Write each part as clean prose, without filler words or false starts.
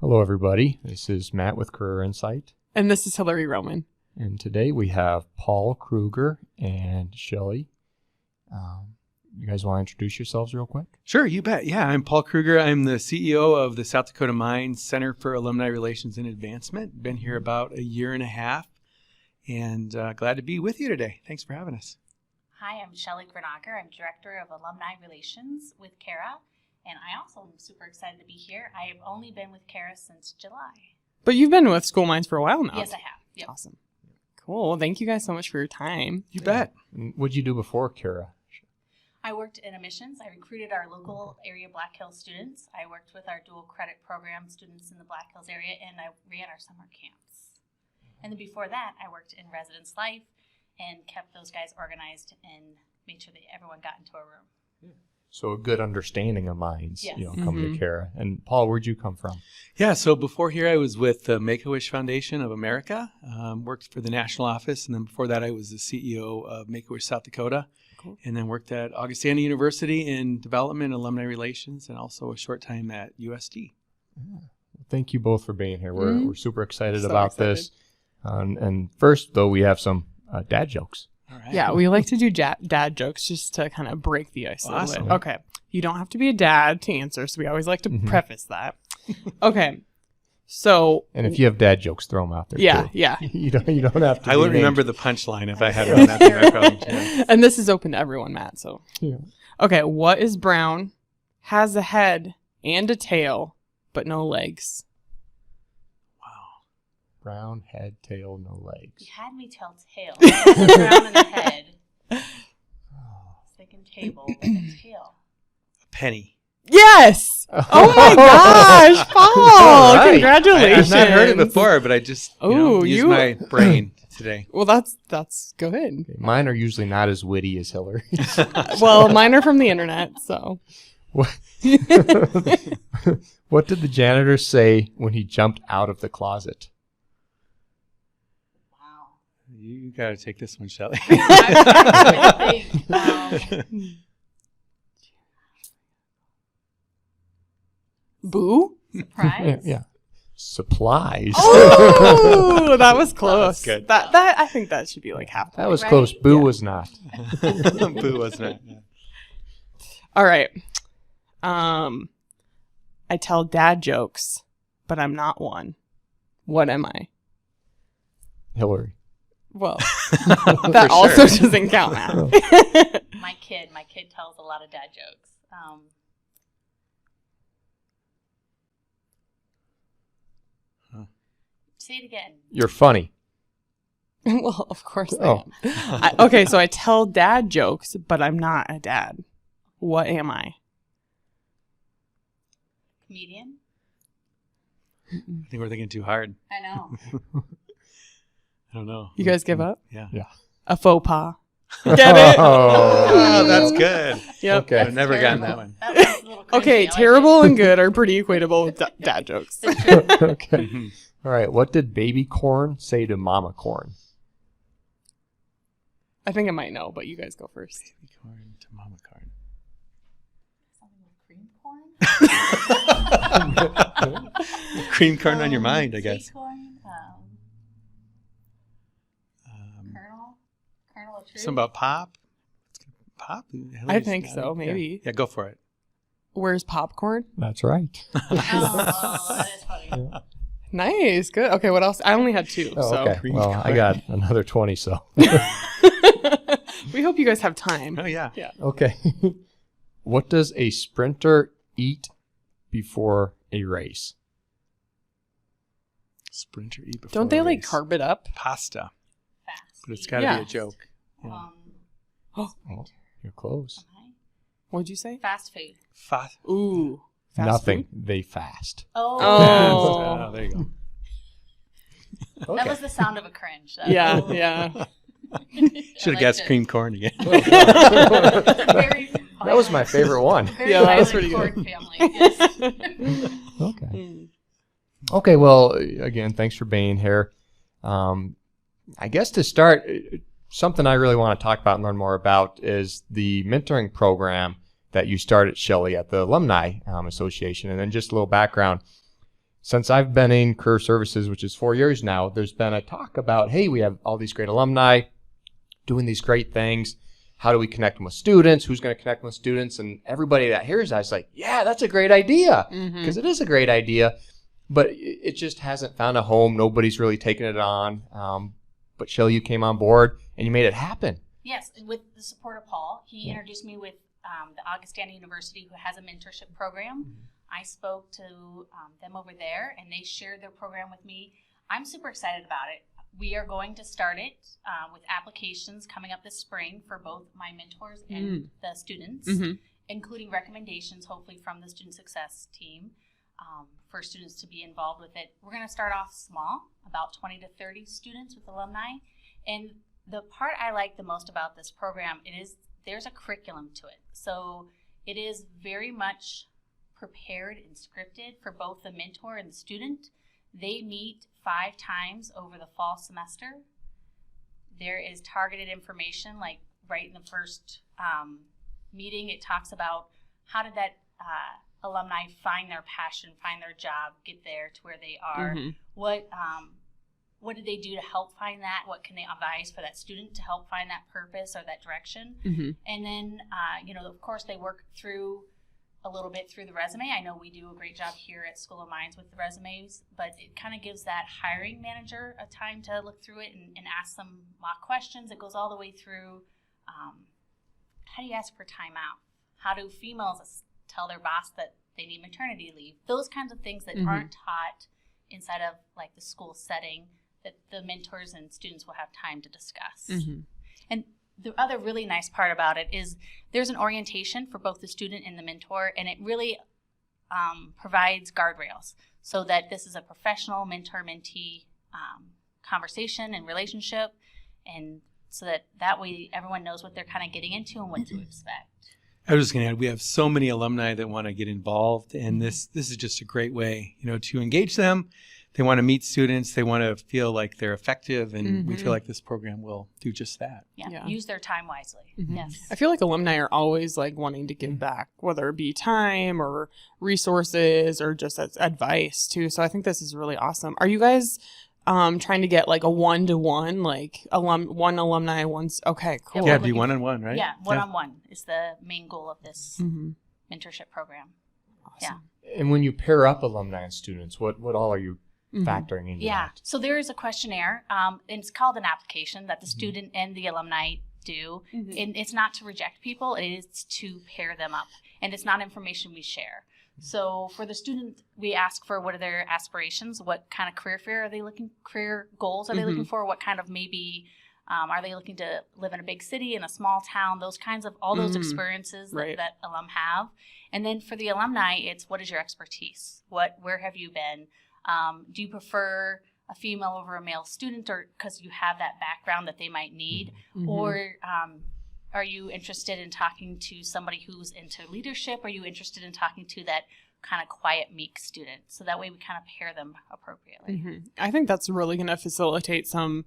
Hello, everybody. This is Matt with Career Insight. And this is Hillary Roman. And today we have Paul Kruger and Shelley. You guys want to introduce yourselves real quick? Sure, you bet. Yeah, I'm Paul Kruger. I'm the CEO of the South Dakota Mines Center for Alumni Relations and Advancement. Been here about a year and a half, and glad to be with you today. Thanks for having us. Hi, I'm Shelley Grenacher. I'm Director of Alumni Relations with CARA, and I also am super excited to be here. I have only been with CARA since July. But you've been with School Mines for a while now. Yes, I have. Yep. Awesome. Cool. Well, thank you guys so much for your time. You bet. What did you do before CARA? I worked in admissions. I recruited our local area Black Hills students. I worked with our dual credit program students in the Black Hills area, and I ran our summer camps. And then before that, I worked in residence life and kept those guys organized and made sure that everyone got into a room. So a good understanding of mines, Yes. Coming to CARA. And Paul, where'd you come from? Yeah, so before here I was with the Make-A-Wish Foundation of America, worked for the national office, and then before that I was the CEO of Make-A-Wish South Dakota, and then worked at Augustana University in development, alumni relations, and also a short time at USD. Yeah. Thank you both for being here. We're super excited So about excited. this. And first, though, we have some dad jokes. All right. Yeah, we like to do dad jokes just to kind of break the ice a little Awesome. bit. Okay. You don't have to be a dad to answer, so we always like to preface that. Okay. So. And if you have dad jokes, throw them out there, Yeah, too. yeah. You don't have to. I be wouldn't named. remember the punchline if I had one. That'd be my problem, too. And this is open to everyone, Matt. So. Yeah. Okay. What is brown, has a head and a tail, but no legs? Brown head, tail, no You legs. had me tell tail. Brown in the head. Thinking table, but a tail. A penny. Yes! Oh my gosh, Paul! All right. Congratulations! I've not heard it before, but I just used you- my brain today. Well, that's good. Okay, mine are usually not as witty as Hillary's. Well, mine are from the internet, so. What did the janitor say when he jumped out of the closet? Wow. You got to take this one, Shelley. I think, Boo? surprise? Yeah. Supplies. Oh, that was close. good. That I think that should be like half. That was Right? close. Boo Yeah. was not. Boo, wasn't it? Yeah. All right. I tell dad jokes, but I'm not one. What am I? Hillary. Well, that also doesn't count, Matt. My kid tells a lot of dad jokes. Say it again. You're funny. Well, of course Oh. I am. Okay, so I tell dad jokes, but I'm not a dad. What am I? Comedian? I think we're thinking too hard. I know. I don't know. You guys give up? Yeah. A faux pas. Get it? Oh, that's good. Yep. Okay. I've never gotten that one. That was a little cringy. Okay, I like terrible and good are pretty equatable with dad jokes. Okay. All right. What did baby corn say to mama corn? I think I might know, but you guys go first. Baby corn to mama corn. Something with cream corn? Cream corn on your mind, I guess. Sweet corn? Kernel of truth? Something about pop? Pop? I think so, maybe. Yeah, go for it. Where's popcorn? That's right. Oh, that is funny. Nice, good. Okay, what else? I only had two, Oh, so okay. Well, I got another 20, so. we hope you guys have time. Oh, yeah. Okay. What does a sprinter eat before a race? Sprinter eat before Don't they a like race. carb it up? Pasta? Fast. But it's got to Yeah. be a joke. Yeah. Oh, you're close. What'd you say? Fast food. Ooh, fast Nothing. food? They fast. Oh. Oh. There you go. Okay. That was the sound of a cringe. Yeah, yeah. Should have guessed cream corn again. That was my favorite one. Yeah, that was pretty good. Family. Yes. Okay. Okay, well, again, thanks for being here. I guess to start, something I really want to talk about and learn more about is the mentoring program that you started, Shelley, at the Alumni Association. And then just a little background. since I've been in career services, which is 4 years now, there's been a talk about, hey, we have all these great alumni doing these great things. How do we connect them with students? Who's going to connect them with students? And everybody that hears that is like, yeah, that's a great idea, because it is a great idea. But it just hasn't found a home. Nobody's really taken it on. But Shelley, you came on board and you made it happen. Yes, with the support of Paul. He introduced me with the Augustana University, who has a mentorship program. I spoke to them over there, and they shared their program with me. I'm super excited about it. We are going to start it with applications coming up this spring for both my mentors and the students, including recommendations, hopefully from the student success team, for students to be involved with it. We're going to start off small, about 20 to 30 students with alumni. And the part I like the most about this program, there's a curriculum to it. So it is very much prepared and scripted for both the mentor and the student. They meet 5 times over the fall semester. There is targeted information, like right in the first meeting, it talks about how did that alumni find their passion, find their job, get there to where they are. What did they do to help find that? What can they advise for that student to help find that purpose or that direction? And then, of course, they work through a little bit through the resume. I know we do a great job here at School of Mines with the resumes, but it kind of gives that hiring manager a time to look through it and ask some mock questions. It goes all the way through, how do you ask for time out? How do females tell their boss that they need maternity leave? Those kinds of things that aren't taught inside of like the school setting, that the mentors and students will have time to discuss. And the other really nice part about it is there's an orientation for both the student and the mentor, and it really provides guardrails so that this is a professional mentor-mentee conversation and relationship, and so that way everyone knows what they're kind of getting into and what to expect. I was just going to add, we have so many alumni that want to get involved, and this is just a great way, to engage them. They want to meet students. They want to feel like they're effective, and we feel like this program will do just that. Yeah. Use their time wisely. Yes. I feel like alumni are always like wanting to give back, whether it be time or resources or just as advice too. So I think this is really awesome. Are you guys trying to get like a 1-to-1, like one alumni once? Okay, cool. Yeah, it'd be one-on-one, right? Yeah, one-on-one is the main goal of this mentorship program. Awesome. Yeah. And when you pair up alumni and students, what all are you factoring into that? So there is a questionnaire, and it's called an application that the student and the alumni do. And it's not to reject people, it is to pair them up. And it's not information we share. So for the student, we ask for what are their aspirations, what kind of career goals are they looking for, what kind of maybe are they looking to live in a big city, in a small town, those kinds of, all those experiences that alum have. And then for the alumni, it's what is your expertise? Where have you been? Do you prefer a female over a male student, or because you have that background that they might need? Or are you interested in talking to somebody who's into leadership? Are you interested in talking to that kind of quiet, meek student? So that way we kind of pair them appropriately. I think that's really going to facilitate some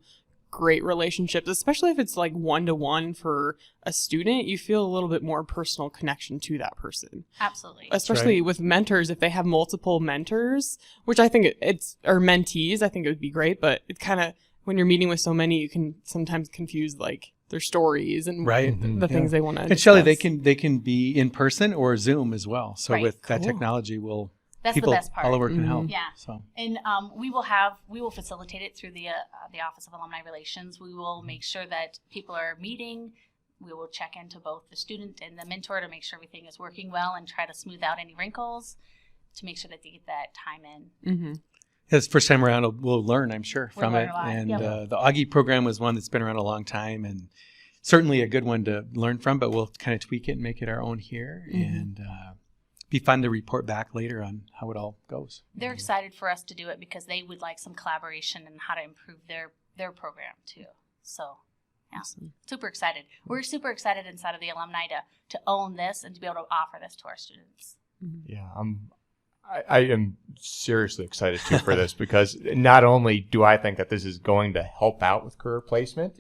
great relationships, especially if it's like 1-to-1 for a student. You feel a little bit more personal connection to that person. Absolutely. Especially with mentors, if they have multiple mentors, which I think or mentees, I think it would be great, but it kind of, when you're meeting with so many, you can sometimes confuse like their stories and the things they want to discuss. And Shelley, they can be in person or Zoom as well. So with that technology, that's people the best part. all over can help. Yeah. So. And we will facilitate it through the Office of Alumni Relations. We will make sure that people are meeting. We will check into both the student and the mentor to make sure everything is working well and try to smooth out any wrinkles to make sure that they get that time in. This first time around, we'll learn, I'm sure, from it. Learn a lot. And the Augie program was one that's been around a long time, and certainly a good one to learn from, but we'll kind of tweak it and make it our own here. And be fun to report back later on how it all goes. They're excited for us to do it because they would like some collaboration and how to improve their program too. So, yeah, super excited. We're super excited inside of the alumni to own this and to be able to offer this to our students. Yeah, I am seriously excited too for this because not only do I think that this is going to help out with career placement,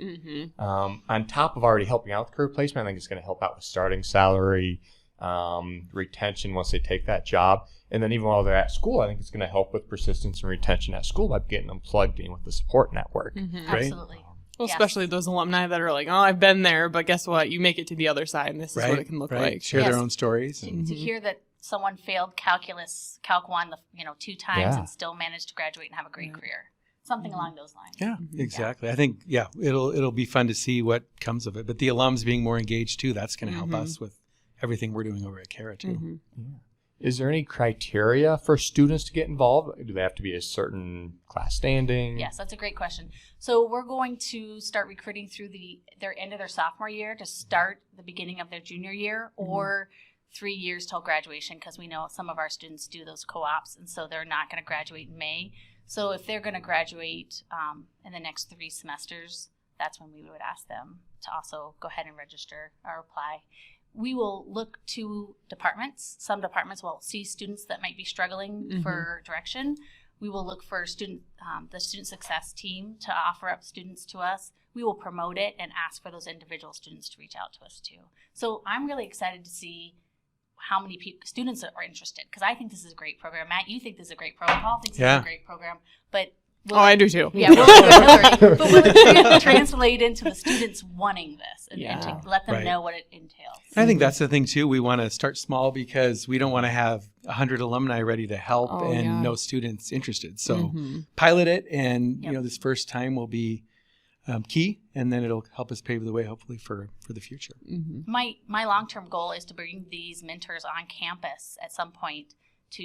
on top of already helping out with career placement, I think it's going to help out with starting salary, retention once they take that job. And then even while they're at school, I think it's going to help with persistence and retention at school by getting them plugged in with the support network. Absolutely. Well, Yes. especially those alumni that are like, oh, I've been there, but guess what? You make it to the other side, and this is what it can look like. Share Yes. their own stories. To hear that someone failed calculus, Calc 1, 2 times Yeah. and still managed to graduate and have a great career. Something along those lines. Yeah, exactly. I think, it'll be fun to see what comes of it. But the alums being more engaged too, that's going to help us with everything we're doing over at CARA too. Is there any criteria for students to get involved? Do they have to be a certain class standing? Yes, that's a great question. So we're going to start recruiting through their end of their sophomore year to start the beginning of their junior year, or 3 years till graduation, because we know some of our students do those co-ops, and so they're not going to graduate in May. So if they're going to graduate in the next 3 semesters, that's when we would ask them to also go ahead and register or apply. We will look to departments. Some departments will see students that might be struggling for direction. We will look for the student success team to offer up students to us. We will promote it and ask for those individual students to reach out to us too. So I'm really excited to see how many students are interested, because I think this is a great program. Matt, you think this is a great program. Paul thinks this is a great program. But I do too. Yeah, but will it translate into the students wanting this and to let them know what it entails? I think that's the thing too. We want to start small because we don't want to have 100 alumni ready to help no students interested. So pilot it, and this first time will be key, and then it'll help us pave the way, hopefully, for the future. My long-term goal is to bring these mentors on campus at some point,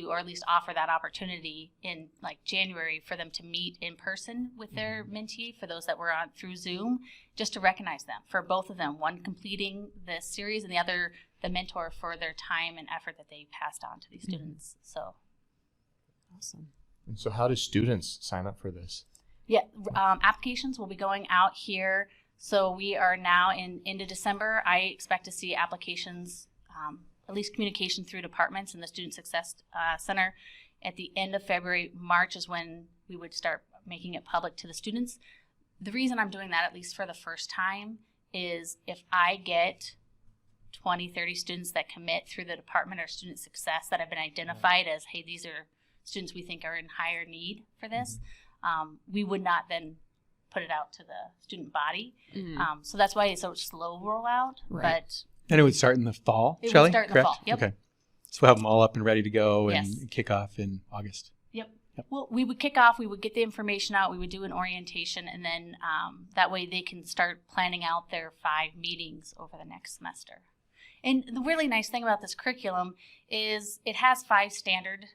or at least offer that opportunity in like January for them to meet in person with their mentee, for those that were on through Zoom, just to recognize them, for both of them, one completing this series and the other the mentor for their time and effort that they passed on to these students. So awesome. And so how do students sign up for this? Yeah, applications will be going out here. So we are now into December. I expect to see applications, at least communication through departments in the Student Success Center. At the end of February, March is when we would start making it public to the students. The reason I'm doing that, at least for the first time, is if I get 20, 30 students that commit through the department or student success that have been identified as, hey, these are students we think are in higher need for this, we would not then put it out to the student body. So that's why it's so slow rollout. But and it would start in the fall, it Shelley? would start in Correct? the fall. Yep. Okay. So we'll have them all up and ready to go and Yes. kick off in August. Yep. Well, we would kick off, we would get the information out, we would do an orientation, and then that way they can start planning out their 5 meetings over the next semester. And the really nice thing about this curriculum is it has 5 standard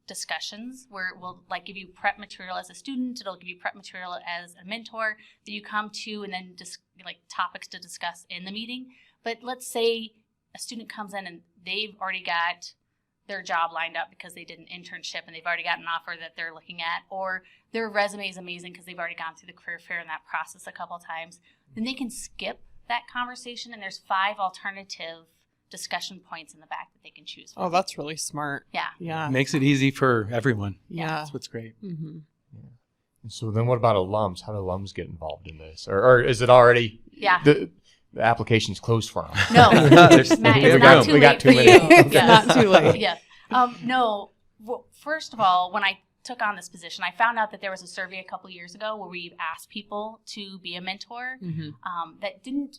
discussions where it will like give you prep material as a student, it'll give you prep material as a mentor that you come to, and then just like topics to discuss in the meeting. But let's say a student comes in and they've already got their job lined up because they did an internship and they've already got an offer that they're looking at, or their resume is amazing because they've already gone through the career fair and that process a couple of times, then they can skip that conversation, and there's 5 alternative discussion points in the back that they can choose from. Oh, that's really smart. Yeah. Yeah. Makes it easy for everyone. Yeah. That's what's great. Mm-hmm. And so then what about alums? How do alums get involved in this? Or is it already the application's closed for them? No. Matt, it's not too we got late too for many. you. It's not too late. Yeah. No. Well, first of all, when I took on this position, I found out that there was a survey a couple years ago where we asked people to be a mentor that didn't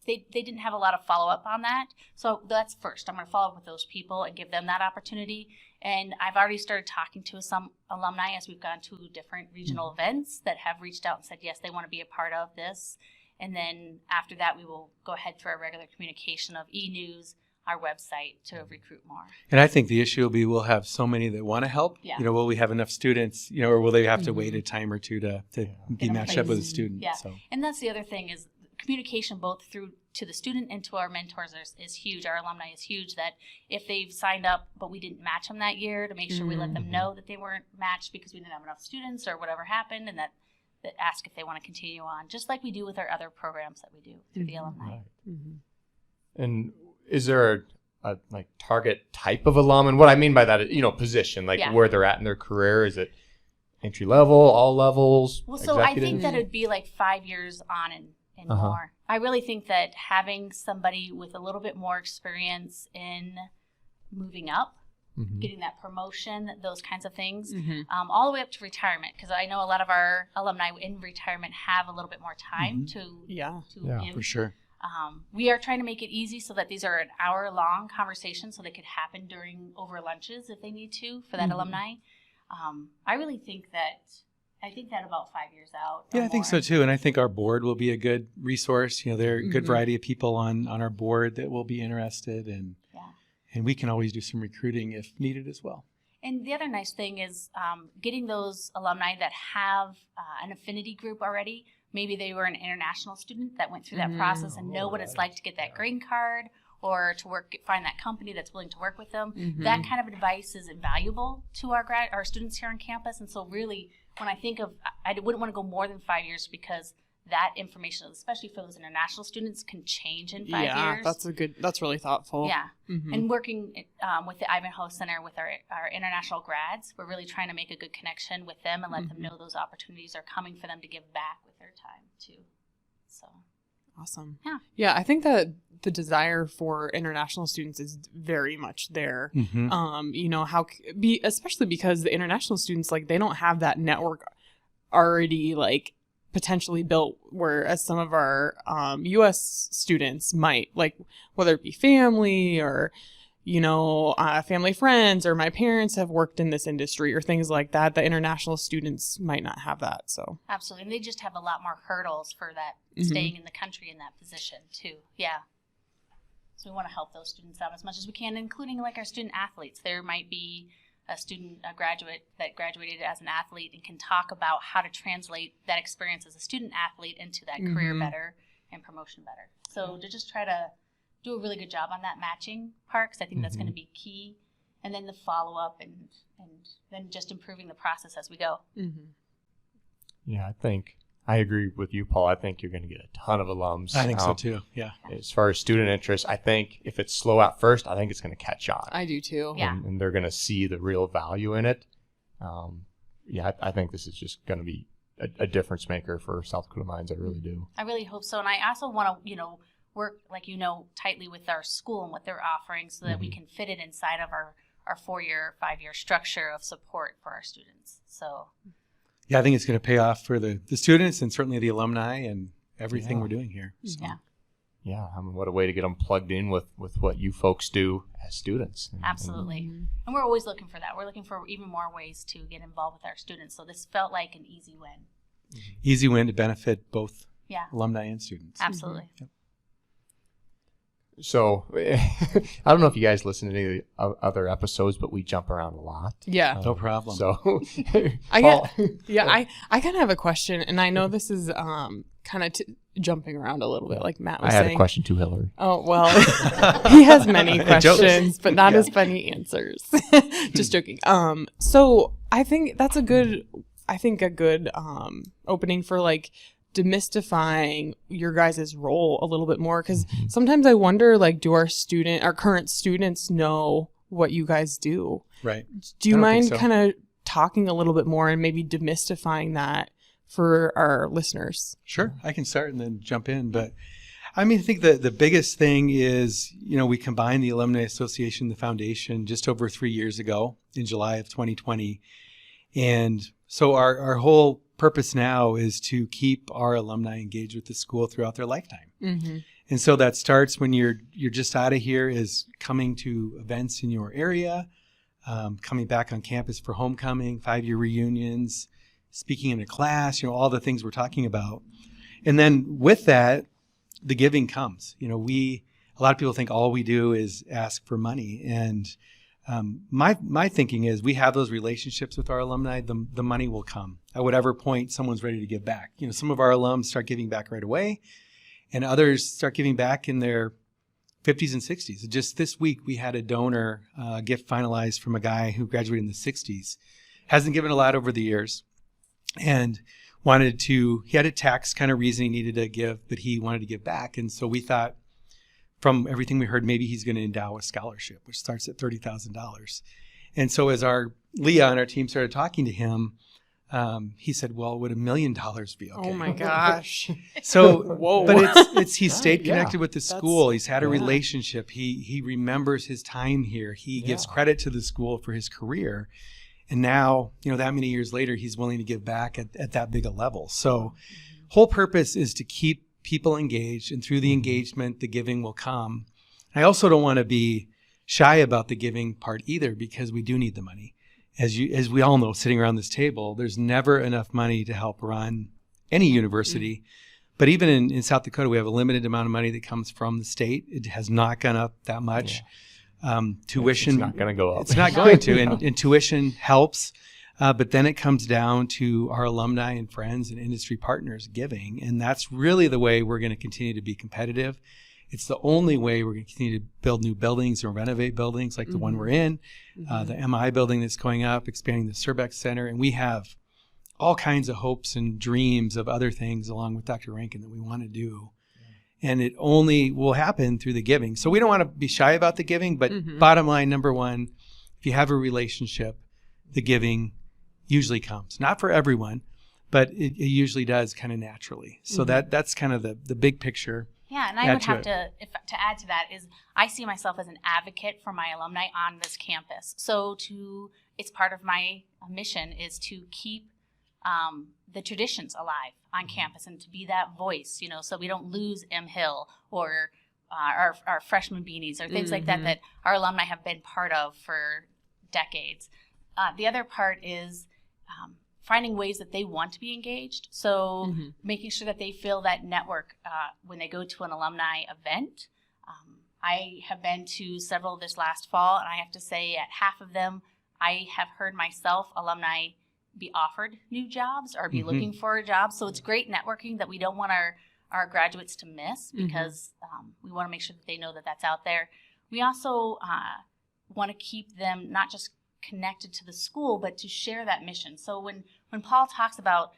they didn't have a lot of follow-up on that. So that's first. I'm going to follow up with those people and give them that opportunity. And I've already started talking to some alumni as we've gone to different regional events that have reached out and said, yes, they want to be a part of this. And then after that, we will go ahead through our regular communication of e-news, our website, to recruit more. And I think the issue will be we'll have so many that want to help. Yeah. Will we have enough students, or will they have to wait a time or two to be a matched up place. with a student? Yeah. So. And that's the other thing is communication both through to the student and to our mentors is huge. Our alumni is huge, that if they've signed up but we didn't match them that year, to make sure we let them know that they weren't matched because we didn't have enough students or whatever happened, and that ask if they want to continue on, just like we do with our other programs that we do through the alumni. Right. And is there a like target type of alum? And what I mean by that is, position, like where they're at in their career. Is it entry level, all levels? Well, so I think that it would be like 5 years on and more. I really think that having somebody with a little bit more experience in moving up getting that promotion, those kinds of things, Mm-hmm. all the way up to retirement. Because I know a lot of our alumni in retirement have a little bit more time to Yeah. give. For sure. We are trying to make it easy so that these are an hour-long conversation, so they could happen over lunches if they need to for that alumni. I really think that about 5 years out. Yeah, I think so too. And I think our board will be a good resource. There are a good variety of people on our board that will be interested, and we can always do some recruiting if needed as well. And the other nice thing is getting those alumni that have an affinity group already. Maybe they were an international student that went through that process and know what it's like to get that green card or to find that company that's willing to work with them. That kind of advice is invaluable to our students here on campus. And so really, when I think of, I wouldn't want to go more than 5 years because that information, especially for those international students, can change in 5 years. Yeah, that's really thoughtful. Yeah. And working with the Ivanhoe Center with our international grads, we're really trying to make a good connection with them and let them know those opportunities are coming for them to give back with their time too. So awesome. Yeah. Yeah, I think that the desire for international students is very much there. Especially because the international students, like, they don't have that network already, like, potentially built, whereas some of our U.S. students might, like, whether it be family or, family friends, or my parents have worked in this industry or things like that. The international students might not have that. So absolutely, and they just have a lot more hurdles for that staying in the country in that position too. Yeah. So we want to help those students out as much as we can, including like our student athletes. There might be a graduate that graduated as an athlete and can talk about how to translate that experience as a student athlete into that career better and promotion better. So to just try to do a really good job on that matching part, because I think that's going to be key. And then the follow-up and then just improving the process as we go. Yeah, I agree with you, Paul. I think you're going to get a ton of alums. I think so too. Yeah. As far as student interest, I think if it's slow at first, I think it's going to catch on. I do too. Yeah. And they're going to see the real value in it. I think this is just going to be a difference maker for South Dakota Mines. I really do. I really hope so. And I also want to, work, tightly with our school and what they're offering so that we can fit it inside of our 4-year, 5-year structure of support for our students. So yeah, I think it's going to pay off for the students and certainly the alumni and everything we're doing here. So. Yeah, I mean, what a way to get them plugged in with what you folks do as students. Absolutely. And we're always looking for that. We're looking for even more ways to get involved with our students. So this felt like an easy win. Easy win to benefit both alumni and students. Absolutely. Yep. So I don't know if you guys listen to any of the other episodes, but we jump around a lot. Yeah. No problem. So I kind of have a question, and I know this is kind of jumping around a little bit, like Matt was saying. I had a question too, Hillary. Oh, well, he has many questions, but not as funny answers. Just joking. So I think that's a good opening for, like, demystifying your guys' role a little bit more, because sometimes I wonder, like, do our current students know what you guys do? Right. Do you mind kind of talking a little bit more and maybe demystifying that for our listeners? Sure, I can start and then jump in. But I mean, I think the biggest thing is, we combined the Alumni Association, the foundation, just over 3 years ago in July of 2020. And so our whole purpose now is to keep our alumni engaged with the school throughout their lifetime. And so that starts when you're just out of here, is coming to events in your area, coming back on campus for homecoming, 5-year reunions, speaking in a class, all the things we're talking about. And then with that, the giving comes. A lot of people think all we do is ask for money. And my thinking is we have those relationships with our alumni, the money will come at whatever point someone's ready to give back. Some of our alums start giving back right away, and others start giving back in their 50s and 60s. Just this week, we had a donor gift finalized from a guy who graduated in the 60s. Hasn't given a lot over the years, and he had a tax kind of reason he needed to give, but he wanted to give back. And so we thought, from everything we heard, maybe he's going to endow a scholarship, which starts at $30,000. And so as Leah on our team started talking to him, He said, well, would $1 million be okay? Oh my gosh. So, Whoa. but he stayed Yeah. connected with the school. He's had a relationship. He remembers his time here. He gives credit to the school for his career. And now, that many years later, he's willing to give back at that big a level. So whole purpose is to keep people engaged, and through the engagement, the giving will come. I also don't want to be shy about the giving part either, because we do need the money. As we all know, sitting around this table, there's never enough money to help run any university. But even in South Dakota, we have a limited amount of money that comes from the state. It has not gone up that much. Tuition, it's not going to go up. It's not going to, and tuition helps. But then it comes down to our alumni and friends and industry partners giving. And that's really the way we're going to continue to be competitive. It's the only way we're going to continue to build new buildings or renovate buildings like the one we're in, the MI building that's going up, expanding the Surbeck Center. And we have all kinds of hopes and dreams of other things along with Dr. Rankin that we want to do. And it only will happen through the giving. So we don't want to be shy about the giving, but bottom line, number one, if you have a relationship, the giving usually comes. Not for everyone, but it usually does kind of naturally. So that's kind of the big picture. Yeah, and I would have to add to that is I see myself as an advocate for my alumni on this campus. So it's part of my mission is to keep the traditions alive on campus and to be that voice, so we don't lose M. Hill or our freshman beanies or things like that our alumni have been part of for decades. The other part is finding ways that they want to be engaged. So making sure that they feel that network when they go to an alumni event. I have been to several this last fall, and I have to say at half of them, I have heard myself, alumni, be offered new jobs or be looking for a job. So it's great networking that we don't want our graduates to miss because we want to make sure that they know that that's out there. We also want to keep them not just connected to the school, but to share that mission. So when Paul talks about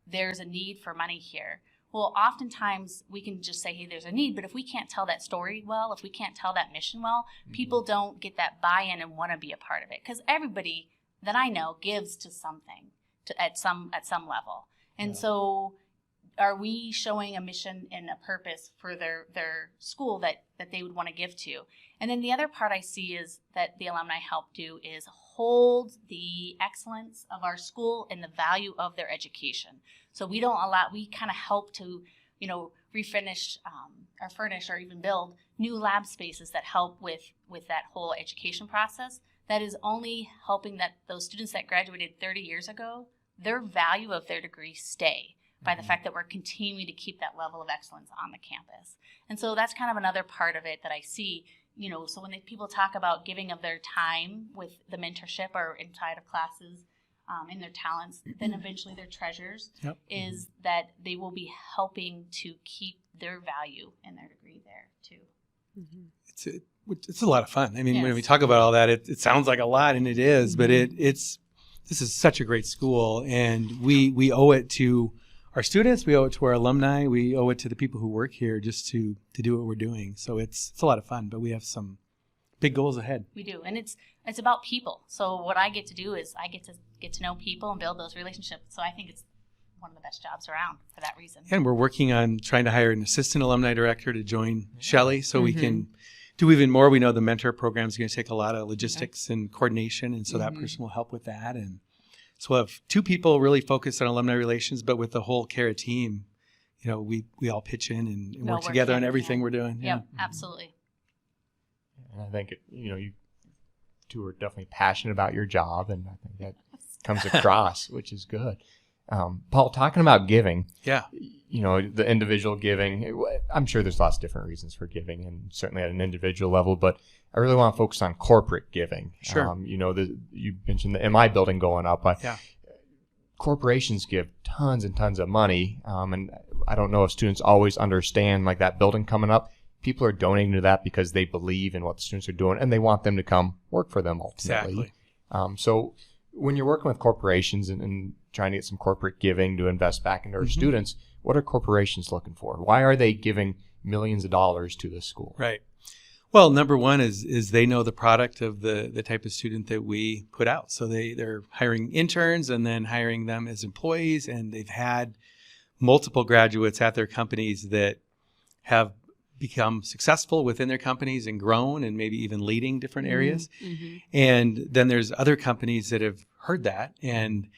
there's a need for money here, well, oftentimes we can just say, hey, there's a need, but if we can't tell that story well, if we can't tell that mission well, people don't get that buy-in and want to be a part of it. Because everybody that I know gives to something at some level. And so are we showing a mission and a purpose for their school that they would want to give to? And then the other part I see is that the alumni help do is hold the excellence of our school and the value of their education. So we kind of help to, refinish or furnish or even build new lab spaces that help with that whole education process. That is only helping that those students that graduated 30 years ago, their value of their degree stay by the fact that we're continuing to keep that level of excellence on the campus. And so that's kind of another part of it that I see, so when people talk about giving of their time with the mentorship or inside of classes and their talents, then eventually their treasures, is that they will be helping to keep their value and their degree there too. It's a lot of fun. I mean, when we talk about all that, it sounds like a lot, and it is, but this is such a great school, and we owe it to our students, we owe it to our alumni, we owe it to the people who work here just to do what we're doing. So it's a lot of fun, but we have some big goals ahead. We do, and it's about people. So what I get to do is I get to know people and build those relationships. So I think it's one of the best jobs around for that reason. And we're working on trying to hire an assistant alumni director to join Shelley so we can do even more. We know the mentor program is going to take a lot of logistics and coordination, and so that person will help with that. And so we'll have two people really focused on alumni relations, but with the whole CARA team, we all pitch in and work together on everything we're doing. Yep, absolutely. And I think, you two are definitely passionate about your job, and I think that comes across, which is good. Paul, talking about giving, the individual giving, I'm sure there's lots of different reasons for giving, and certainly at an individual level, but I really want to focus on corporate giving. Sure. You mentioned the MI building going up. Corporations give tons and tons of money, and I don't know if students always understand like that building coming up. People are donating to that because they believe in what the students are doing, and they want them to come work for them ultimately. Exactly. So when you're working with corporations and trying to get some corporate giving to invest back into our students, what are corporations looking for? Why are they giving millions of dollars to this school? Right. Well, number one is they know the product of the type of student that we put out. So they're hiring interns and then hiring them as employees, and they've had multiple graduates at their companies that have become successful within their companies and grown and maybe even leading different areas. Mm-hmm. And then there's other companies that have heard that and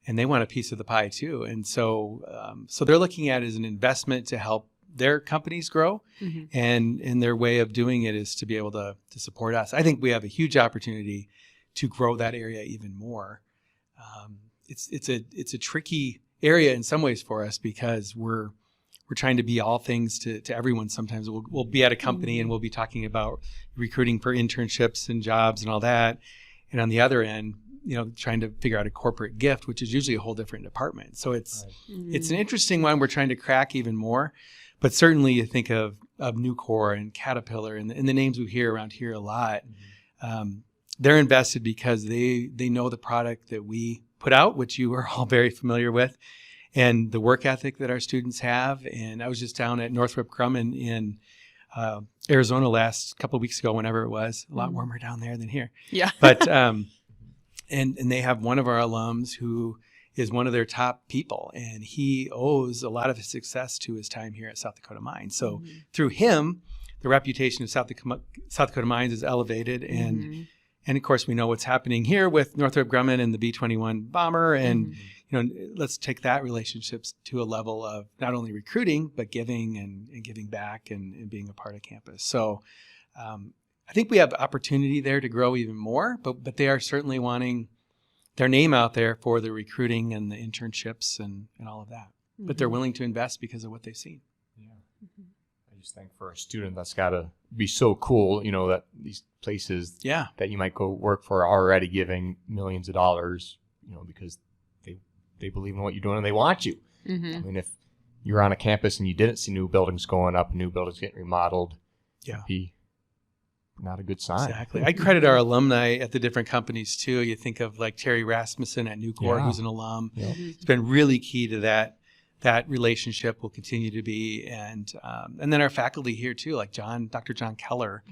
they want a piece of the pie too. And so they're looking at it as an investment to help their companies grow. Mm-hmm. And their way of doing it is to be able to support us. I think we have a huge opportunity to grow that area even more. It's a tricky area in some ways for us because we're trying to be all things to everyone. Sometimes we'll be at a company and we'll be talking about recruiting for internships and jobs and all that. And on the other end, trying to figure out a corporate gift, which is usually a whole different department. So it's an interesting one we're trying to crack even more. But certainly you think of Nucor and Caterpillar and the names we hear around here a lot. They're invested because they know the product that we put out, which you are all very familiar with, and the work ethic that our students have. And I was just down at Northrop Grumman in Arizona last couple of weeks ago, whenever it was. A lot warmer down there than here. Yeah. But and they have one of our alums who is one of their top people, and he owes a lot of his success to his time here at South Dakota Mines. So through him, the reputation of South Dakota Mines is elevated, and of course we know what's happening here with Northrop Grumman and the B-21 bomber, and let's take that relationships to a level of not only recruiting but giving and giving back and being a part of campus. So I think we have opportunity there to grow even more, but they are certainly wanting their name out there for the recruiting and the internships and all of that. But they're willing to invest because of what they've seen. Yeah. I just think for a student, that's got to be so cool, that these places that you might go work for are already giving millions of dollars, because they believe in what you're doing and they want you. I mean, if you're on a campus and you didn't see new buildings going up and new buildings getting remodeled, it'd be not a good sign. Exactly. I credit our alumni at the different companies too. You think of like Terry Rasmussen at Nucor, who's an alum. It's been really key to that relationship will continue to be. And then our faculty here too, like Dr. John Keller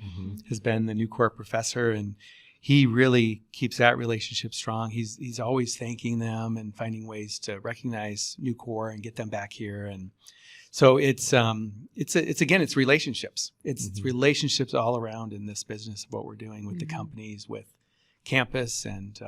has been the Nucor professor, and he really keeps that relationship strong. He's always thanking them and finding ways to recognize Nucor and get them back here. And so it's relationships. It's relationships all around in this business of what we're doing with the companies, with campus, and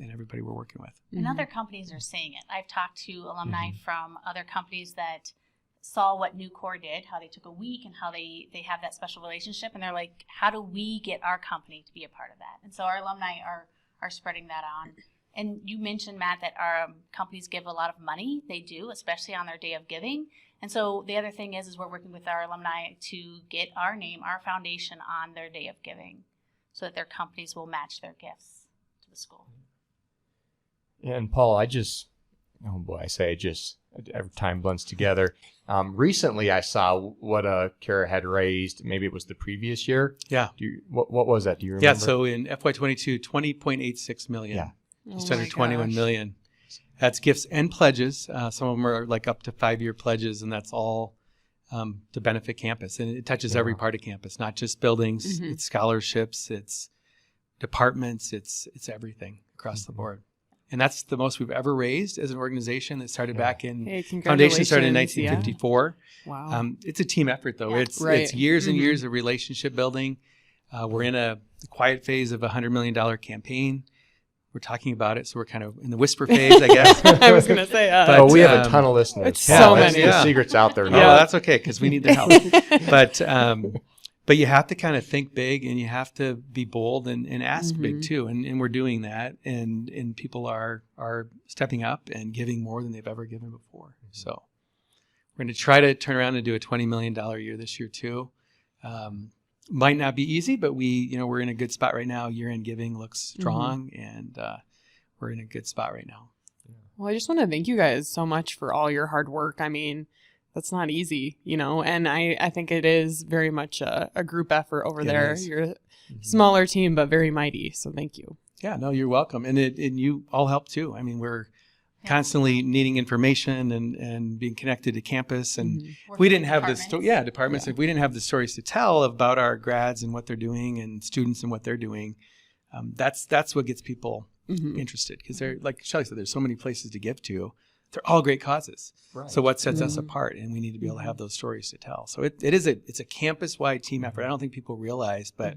everybody we're working with. And other companies are seeing it. I've talked to alumni from other companies that saw what Nucor did, how they took a week and how they have that special relationship, and they're like, how do we get our company to be a part of that? And so our alumni are spreading that on. And you mentioned, Matt, that our companies give a lot of money. They do, especially on their day of giving. And so the other thing is we're working with our alumni to get our name, our foundation on their day of giving so that their companies will match their gifts to the school. And Paul, every time blends together. Recently I saw what CARA had raised. Maybe it was the previous year. Yeah. What was that? Do you remember? Yeah, so in FY22, $20.86 million. Yeah. Just under $21 million. That's gifts and pledges. Some of them are like up to 5-year pledges, and that's all to benefit campus. And it touches every part of campus, not just buildings. It's scholarships, it's departments, it's everything across the board. And that's the most we've ever raised as an organization that started back in, foundation started in 1954. Wow. It's a team effort, though. Yeah. It's years and years of relationship building. We're in the quiet phase of a $100 million campaign. We're talking about it, so we're kind of in the whisper phase, I guess. I was going to say. But we have a ton of listeners. It's so many. The secret's out there now. Yeah, that's okay, because we need the help. But you have to kind of think big, and you have to be bold and ask big too. And we're doing that, and people are stepping up and giving more than they've ever given before. So we're going to try to turn around and do a $20 million year this year too. Might not be easy, but we're in a good spot right now. Year-end giving looks strong, and we're in a good spot right now. Well, I just want to thank you guys so much for all your hard work. I mean, that's not easy, and I think it is very much a group effort over there. You're a smaller team, but very mighty. So thank you. Yeah, no, you're welcome. And you all help too. I mean, we're constantly needing information and being connected to campus. And if we didn't have departments. Departments. If we didn't have the stories to tell about our grads and what they're doing and students and what they're doing, that's what gets people interested. Because they're, like Shelley said, there's so many places to give to. They're all great causes. Right. So what sets us apart? And we need to be able to have those stories to tell. So it's a campus-wide team effort. I don't think people realize, but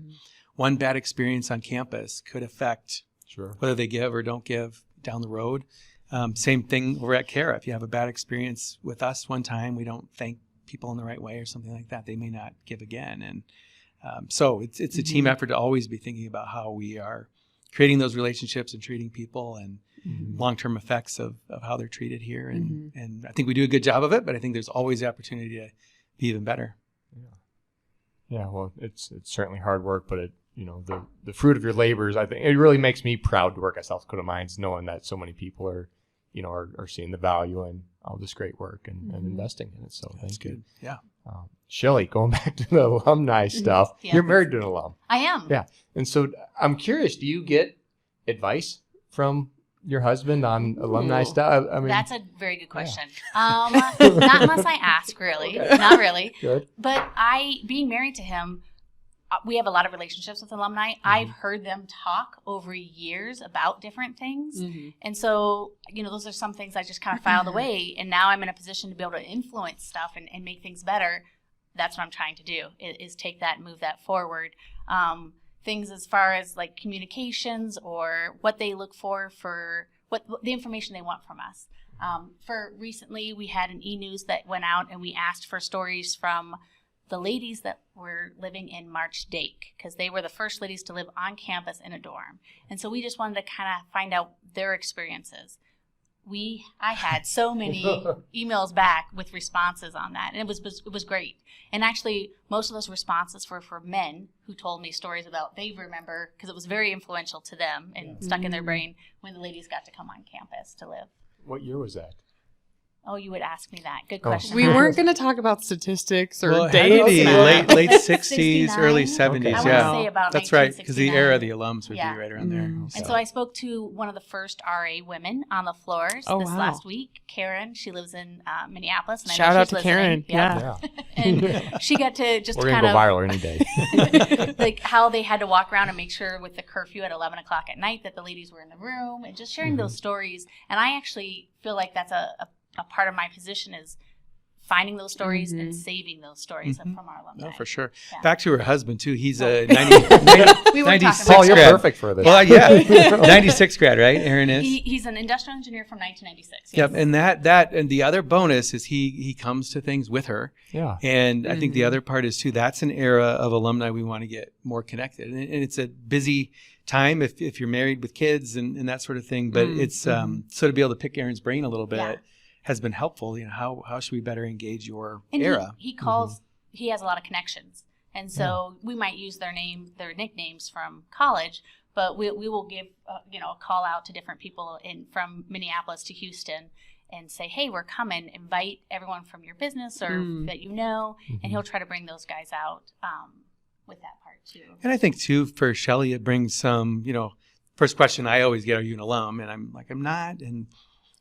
one bad experience on campus could affect whether they give or don't give down the road. Same thing over at CARA. If you have a bad experience with us one time, we don't thank people in the right way or something like that, they may not give again. And so it's a team effort to always be thinking about how we are creating those relationships and treating people and long-term effects of how they're treated here. And I think we do a good job of it, but I think there's always the opportunity to be even better. Yeah, well, it's certainly hard work, but the fruit of your labors, I think it really makes me proud to work at South Dakota Mines, knowing that so many people are seeing the value in all this great work and investing in it. So that's good. Yeah. Shelley, going back to the alumni stuff, you're married to an alum. I am. Yeah. And so I'm curious, do you get advice from your husband on alumni stuff? I mean, that's a very good question. Not unless I ask, really. Okay. Not really. Good. But being married to him, we have a lot of relationships with alumni. I've heard them talk over years about different things. And so, those are some things I just kind of filed away. And now I'm in a position to be able to influence stuff and make things better. That's what I'm trying to do, is take that and move that forward. Things as far as like communications or what they look for what the information they want from us. For recently, we had an e-news that went out and we asked for stories from the ladies that were living in March Dake, because they were the first ladies to live on campus in a dorm. And so we just wanted to kind of find out their experiences. I had so many emails back with responses on that, and it was great. And actually, most of those responses were for men who told me stories about they remember, because it was very influential to them and stuck in their brain when the ladies got to come on campus to live. What year was that? Oh, you would ask me that. Good question. We weren't going to talk about statistics or dates. Late 60s, early 70s. Okay. I want to say about that's right, because the era of the alums would be right around there. And so I spoke to one of the first RA women on the floors last week, Karen. She lives in Minneapolis. And Shout out to Karen. Yeah. And she got to just We're going to go viral any day. like how they had to walk around and make sure with the curfew at 11 o'clock at night that the ladies were in the room, and just sharing those stories. And I actually feel like that's a part of my position is finding those stories and saving those stories from our alumni. No, for sure. Yeah. Back to her husband, too. He's a 96 Paul, you're perfect for this. Well, yeah. 96 grad, right? Aaron is? He's an industrial engineer from 1996. Yes. Yep. And that and the other bonus is he comes to things with her. Yeah. And I think the other part is, too, that's an era of alumni we want to get more connected. And it's a busy time if you're married with kids and that sort of thing. But it's so to be able to pick Aaron's brain a little bit has been helpful. How should we better engage your era? He calls. He has a lot of connections, and so we might use their nicknames from college, but we will give a call out to different people from Minneapolis to Houston and say, hey, we're coming. Invite everyone from your business or that and he'll try to bring those guys out with that part too. And I think too for Shelley, it brings some. First question I always get: are you an alum? And I'm like, I'm not,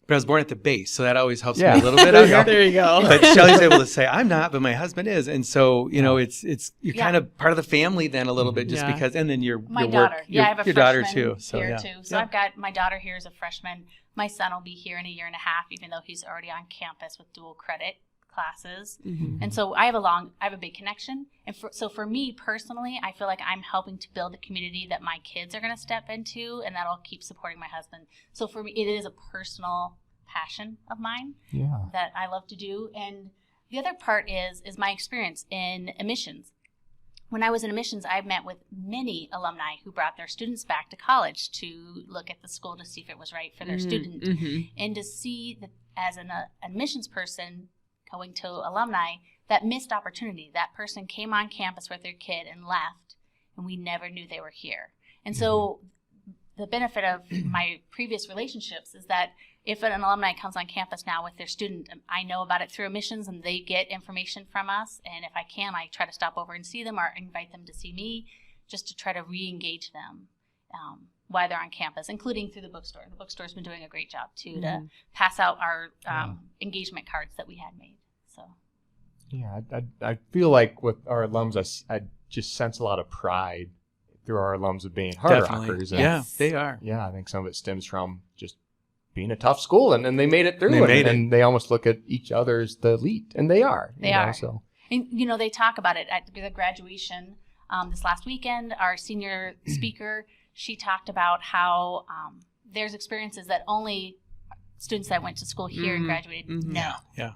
but I was born at the base, so that always helps me a little bit. There you go. But Shelley's able to say, I'm not, but my husband is. And so, it's you're kind of part of the family then a little bit just because, and then your daughter. Work, I have a your daughter too. So, So I've got my daughter here as a freshman. My son will be here in a year and a half, even though he's already on campus with dual credit classes. And so I have a big connection. And for me personally, I feel like I'm helping to build a community that my kids are going to step into, and that'll keep supporting my husband. So for me, it is a personal passion of mine that I love to do. And the other part is my experience in admissions. When I was in admissions, I met with many alumni who brought their students back to college to look at the school to see if it was right for their student. And to see that as an admissions person going to alumni, that missed opportunity. That person came on campus with their kid and left, and we never knew they were here. And so the benefit of my previous relationships is that if an alumni comes on campus now with their student, I know about it through admissions and they get information from us. And if I can, I try to stop over and see them or invite them to see me just to try to re-engage them why they're on campus, including through the bookstore. The bookstore's been doing a great job, too, to pass out our engagement cards that we had made. So, yeah, I feel like with our alums, I just sense a lot of pride through our alums of being hard rockers. And Yeah, they are. yeah, I think some of it stems from just being a tough school, and they made it through. And they almost look at each other as the elite, and they are. They are. So. And, they talk about it at the graduation this last weekend. Our senior speaker, she talked about how there's experiences that only students that went to school here and graduated know. Yeah.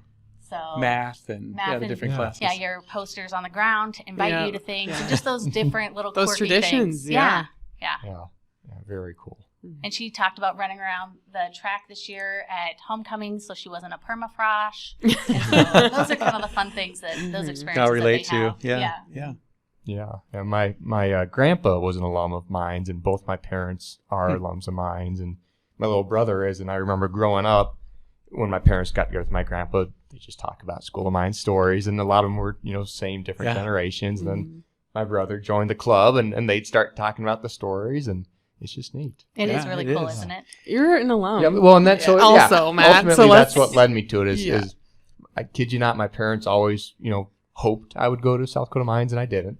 So Math and the different classes. Yeah, your posters on the ground to invite you to things, and just those different little those quirky traditions. things. Yeah. Yeah, very cool. And she talked about running around the track this year at homecoming, so she wasn't a permafrosh. So those are kind of the fun things those experiences I'll relate that they to. have. Yeah. And my grandpa was an alum of Mines, and both my parents are alums of Mines, and my little brother is. And I remember growing up, when my parents got together with my grandpa, they just talk about School of Mines stories, and a lot of them were, same different generations. And then my brother joined the club, and they'd start talking about the stories, and it's just neat. It is really cool, isn't it? You're an alum. Yeah, well, and that's also, Matt. Ultimately, that's what led me to it. Is I kid you not, my parents always, hoped I would go to South Dakota Mines, and I didn't.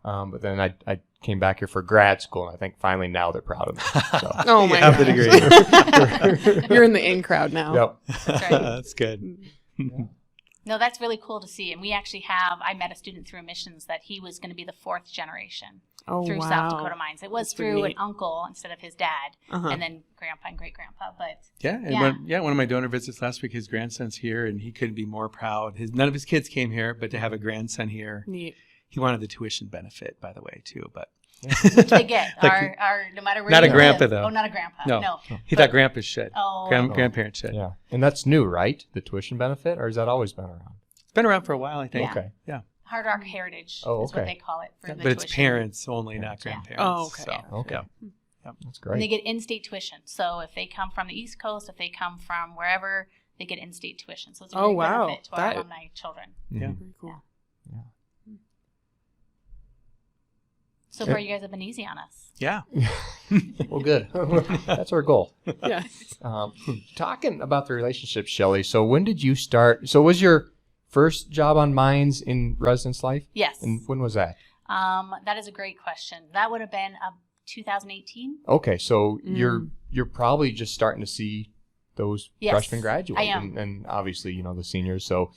But then I came back here for grad school, and I think finally now they're proud of me. So. Oh my God, the degree. You're in the in crowd now. Yep. That's right. That's good. No, that's really cool to see. And we actually I met a student through admissions that he was going to be the 4th generation through South Dakota Mines. It was through an uncle instead of his dad, and then grandpa and great-grandpa. But one of my donor visits last week, his grandson's here, and he couldn't be more proud. None of his kids came here, but to have a grandson here. Neat. He wanted the tuition benefit, by the way, too. But which they get. Our no matter where not you a grandpa, live. though. Oh, not a grandpa. No. He thought grandpas should. Oh. Grandparents should. Yeah. And that's new, right? The tuition benefit, or has that always been around? It's been around for a while, I think. Okay. Yeah. Hard Rock Heritage is what they call it for the but it's tuition. parents only, not grandparents. Oh, okay. So, Okay. Yeah. That's great. And they get in-state tuition. So if they come from the East Coast, if they come from wherever, they get in-state tuition. So it's a great benefit to our alumni children. Yeah. Very cool. Yeah. So far, you guys have been easy on us. Yeah. Well, good. That's our goal. Yeah. Talking about the relationship, Shelley. So when did you start? So was your first job on Mines in residence life? Yes. And when was that? That is a great question. That would have been 2018. Okay, so you're probably just starting to see those freshmen graduate. I am. And obviously, the seniors. So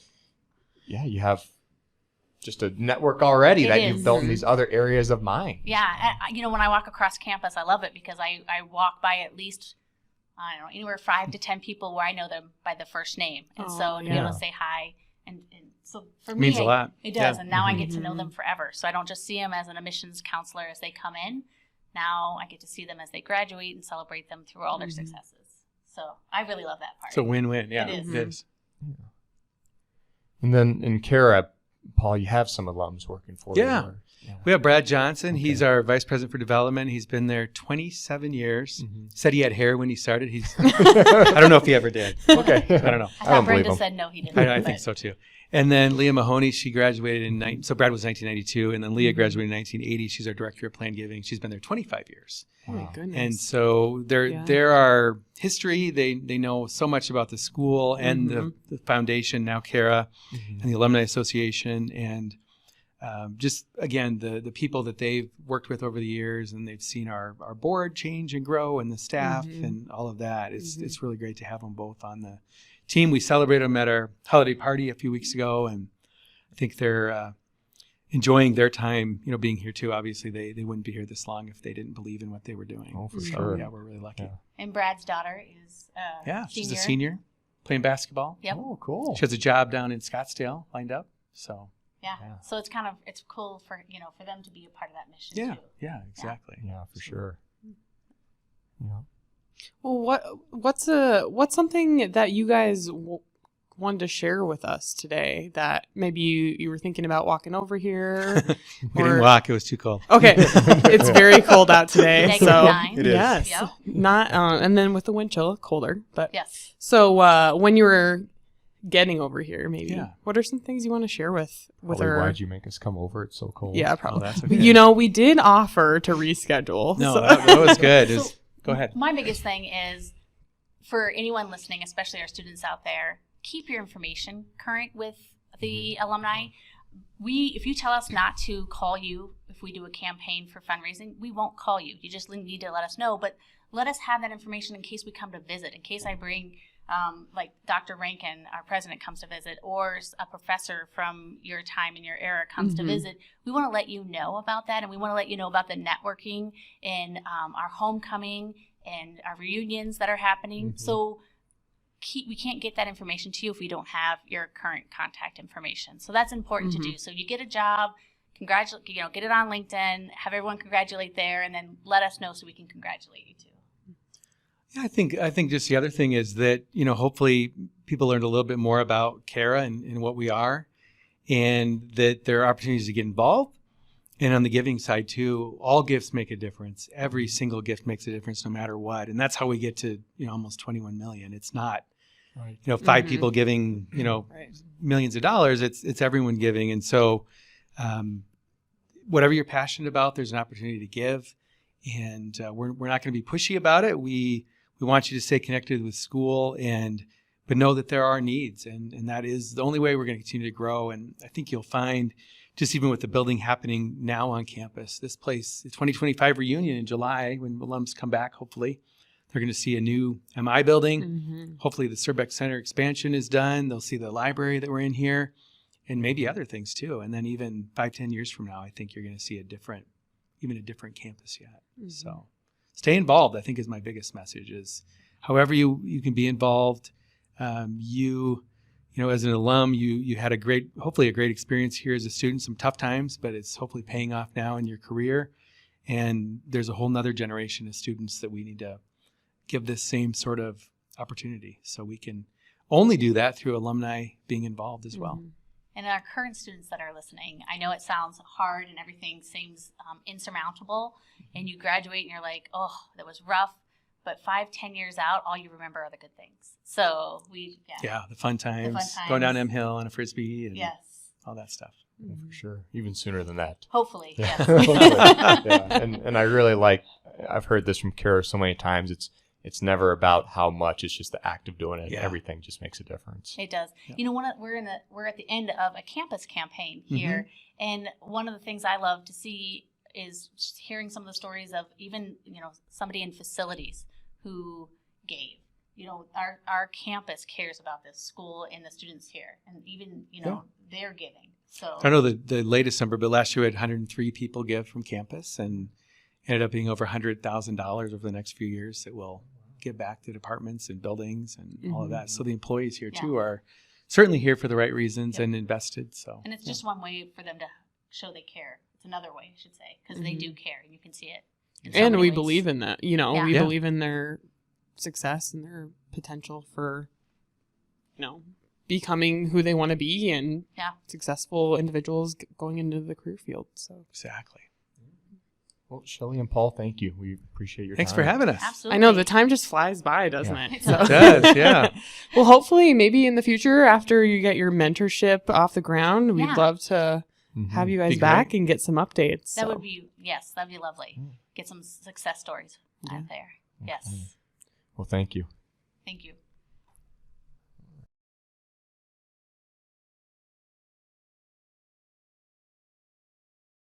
yeah, you have just a network already that you've built in these other areas of Mines. Yeah. When I walk across campus, I love it because I walk by at least, I don't know, anywhere 5 to 10 people where I know them by the first name. And to be able to say hi. And so for me, means a lot. It does. Yeah. And now I get to know them forever. So I don't just see them as an admissions counselor as they come in. Now I get to see them as they graduate and celebrate them through all their successes. So I really love that part. It's a win-win. Yeah, it is. Yeah. And then in CARA, Paul, you have some alums working for you. Yeah. We have Brad Johnson. Okay. He's our vice president for development. He's been there 27 years. Said he had hair when he started. I don't know if he ever did. Okay. I don't know. I thought Brenda said no, he didn't. I think so too. And then Leah Mahoney, she graduated so Brad was 1992, and then Leah graduated in 1980. She's our director of planned giving. She's been there 25 years. Oh my goodness. And so they're our history. They know so much about the school and the foundation, now CARA, and the Alumni Association, and just, again, the people that they've worked with over the years, and they've seen our board change and grow, and the staff and all of that. It's really great to have them both on the team. We celebrated them at our holiday party a few weeks ago, and I think they're enjoying their time, being here too. Obviously, they wouldn't be here this long if they didn't believe in what they were doing. Oh, for sure. Yeah, we're really lucky. Yeah. And Brad's daughter is she's a senior playing basketball. Yep. Oh, cool. She has a job down in Scottsdale lined up. So yeah. So it's cool for for them to be a part of that mission too. Yeah, exactly. Yeah, for sure. Yeah. Well, what's something that you guys wanted to share with us today that maybe you were thinking about walking over here? We didn't walk; it was too cold. Okay, it's very cold out today. -9. It is. Yes, Yep. not and then with the wind chill, colder. But yes. So when you were getting over here, maybe what are some things you want to share with our? Why'd you make us come over? It's so cold. Yeah, probably. That's okay. We did offer to reschedule. No, so. that was good. Go ahead. My biggest thing is for anyone listening, especially our students out there, keep your information current with the alumni. If you tell us not to call you if we do a campaign for fundraising, we won't call you. You just need to let us know, but let us have that information in case we come to visit, in case I bring like Dr. Rankin, our president, comes to visit, or a professor from your time in your era comes to visit. We want to let you know about that, and we want to let you know about the networking and our homecoming and our reunions that are happening. So we can't get that information to you if we don't have your current contact information. So that's important to do. So you get a job, get it on LinkedIn, have everyone congratulate there, and then let us know so we can congratulate you too. Yeah, I think just the other thing is that, hopefully people learned a little bit more about CARA and what we are, and that there are opportunities to get involved. And on the giving side too, all gifts make a difference. Every single gift makes a difference no matter what. And that's how we get to, almost 21 million. It's not, 5 people giving, millions of dollars. It's everyone giving. And so whatever you're passionate about, there's an opportunity to give. And we're not going to be pushy about it. We want you to stay connected with school, but know that there are needs, and that is the only way we're going to continue to grow. And I think you'll find, just even with the building happening now on campus, this place, the 2025 reunion in July, when alums come back, hopefully, they're going to see a new MI building. Hopefully the Surbeck Center expansion is done. They'll see the library that we're in here, and maybe other things too. And then even 5-10 years from now, I think you're going to see a different campus yet. So stay involved, I think, is my biggest message, is however you can be involved. As an alum, you had hopefully a great experience here as a student, some tough times, but it's hopefully paying off now in your career. And there's a whole nother generation of students that we need to give this same sort of opportunity. So we can only do that through alumni being involved as well. And our current students that are listening, I know it sounds hard and everything seems insurmountable, and you graduate and you're like, oh, that was rough. But 5-10 years out, all you remember are the good things. So the fun times, going down M Hill on a Frisbee and all that stuff. Yeah, for sure. Even sooner than that. Hopefully, yeah. yes. Yeah. And I really I've heard this from CARA so many times, it's never about how much, it's just the act of doing it. Yeah. Everything just makes a difference. It does. Yeah. We're at the end of a campus campaign here, and one of the things I love to see is just hearing some of the stories of even, somebody in facilities who gave. Our campus cares about this school and the students here, and even, they're giving. So I know the latest number, but last year we had 103 people give from campus, and ended up being over $100,000 over the next few years that will give back to departments and buildings and all of that. So the employees here too are certainly here for the right reasons and invested. So, and it's just one way for them to show they care. It's another way, I should say, because they do care, and you can see it. And we believe in that. We believe in their success and their potential for, becoming who they want to be and successful individuals going into the career field. So exactly. Well, Shelley and Paul, thank you. We appreciate your Thanks time. for having us. Absolutely. I know the time just flies by, doesn't it? So. It does, yeah. Well, hopefully, maybe in the future, after you get your mentorship off the ground, we'd love to have you guys back and get some updates. That would be, that'd be lovely. Get some success stories out there. Yes. Well, thank you. Thank you.